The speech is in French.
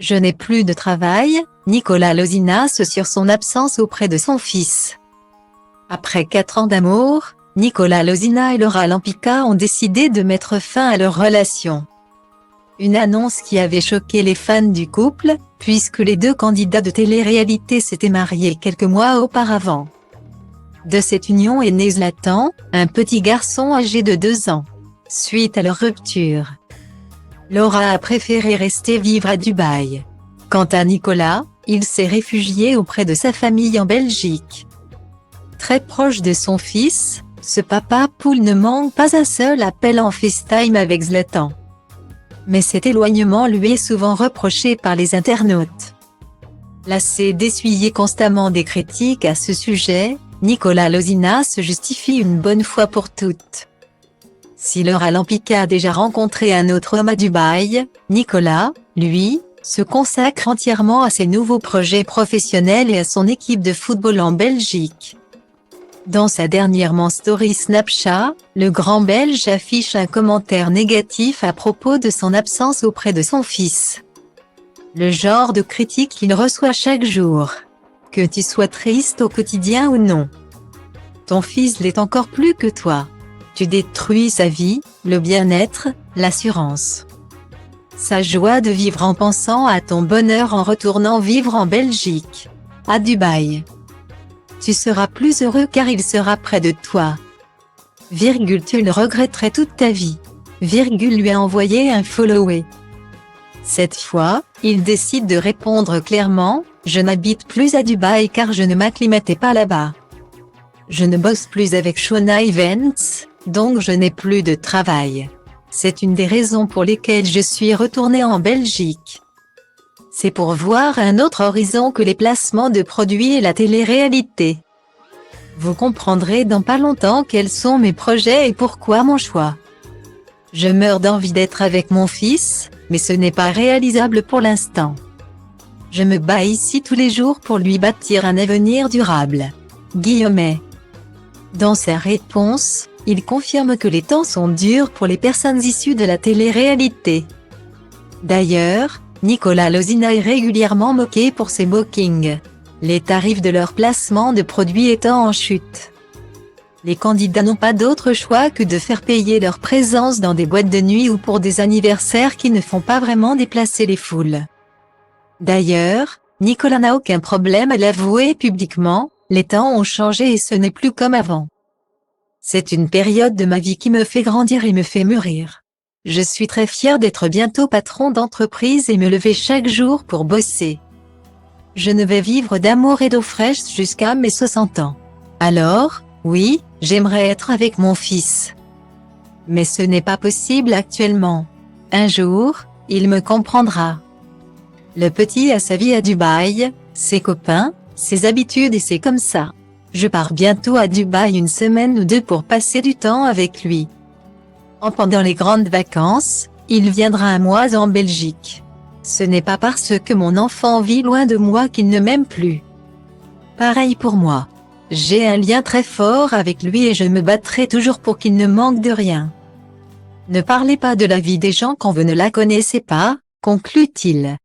Je n'ai plus de travail, Nicolas Losinas sur son absence auprès de son fils. Après 4 ans d'amour, Nicolas Losinas et Laura Lampica ont décidé de mettre fin à leur relation. Une annonce qui avait choqué les fans du couple, puisque les deux candidats de télé-réalité s'étaient mariés quelques mois auparavant. De cette union est né Zlatan, un petit garçon âgé de 2 ans. Suite à leur rupture, Laura a préféré rester vivre à Dubaï. Quant à Nicolas, il s'est réfugié auprès de sa famille en Belgique. Très proche de son fils, ce papa poule ne manque pas un seul appel en FaceTime avec Zlatan. Mais cet éloignement lui est souvent reproché par les internautes. Lassé d'essuyer constamment des critiques à ce sujet, Nicolas Losinas se justifie une bonne fois pour toutes. Si Laura Lampica a déjà rencontré un autre homme à Dubaï, Nicolas, lui, se consacre entièrement à ses nouveaux projets professionnels et à son équipe de football en Belgique. Dans sa dernière story Snapchat, le grand Belge affiche un commentaire négatif à propos de son absence auprès de son fils. Le genre de critique qu'il reçoit chaque jour. Que tu sois triste au quotidien ou non. Ton fils l'est encore plus que toi. Tu détruis sa vie, le bien-être, l'assurance. Sa joie de vivre en pensant à ton bonheur en retournant vivre en Belgique. À Dubaï. Tu seras plus heureux car il sera près de toi. Tu le regretterais toute ta vie. Lui a envoyé un follower. Cette fois, il décide de répondre clairement, je n'habite plus à Dubaï car je ne m'acclimatais pas là-bas. Je ne bosse plus avec Shona Events, donc je n'ai plus de travail. C'est une des raisons pour lesquelles je suis retourné en Belgique. C'est pour voir un autre horizon que les placements de produits et la télé-réalité. Vous comprendrez dans pas longtemps quels sont mes projets et pourquoi mon choix. Je meurs d'envie d'être avec mon fils, mais ce n'est pas réalisable pour l'instant. Je me bats ici tous les jours pour lui bâtir un avenir durable. Guillemets. Dans sa réponse, il confirme que les temps sont durs pour les personnes issues de la télé-réalité. D'ailleurs, Nicolas Losinas est régulièrement moqué pour ses bookings, les tarifs de leur placement de produits étant en chute. Les candidats n'ont pas d'autre choix que de faire payer leur présence dans des boîtes de nuit ou pour des anniversaires qui ne font pas vraiment déplacer les foules. D'ailleurs, Nicolas n'a aucun problème à l'avouer publiquement, les temps ont changé et ce n'est plus comme avant. C'est une période de ma vie qui me fait grandir et me fait mûrir. Je suis très fier d'être bientôt patron d'entreprise et me lever chaque jour pour bosser. Je ne vais vivre d'amour et d'eau fraîche jusqu'à mes 60 ans. Alors, oui, j'aimerais être avec mon fils. Mais ce n'est pas possible actuellement. Un jour, il me comprendra. Le petit a sa vie à Dubaï, ses copains, ses habitudes et c'est comme ça. Je pars bientôt à Dubaï 1 semaine ou 2 pour passer du temps avec lui. Pendant les grandes vacances, il viendra 1 mois en Belgique. Ce n'est pas parce que mon enfant vit loin de moi qu'il ne m'aime plus. Pareil pour moi. J'ai un lien très fort avec lui et je me battrai toujours pour qu'il ne manque de rien. Ne parlez pas de la vie des gens quand vous ne la connaissez pas, conclut-il.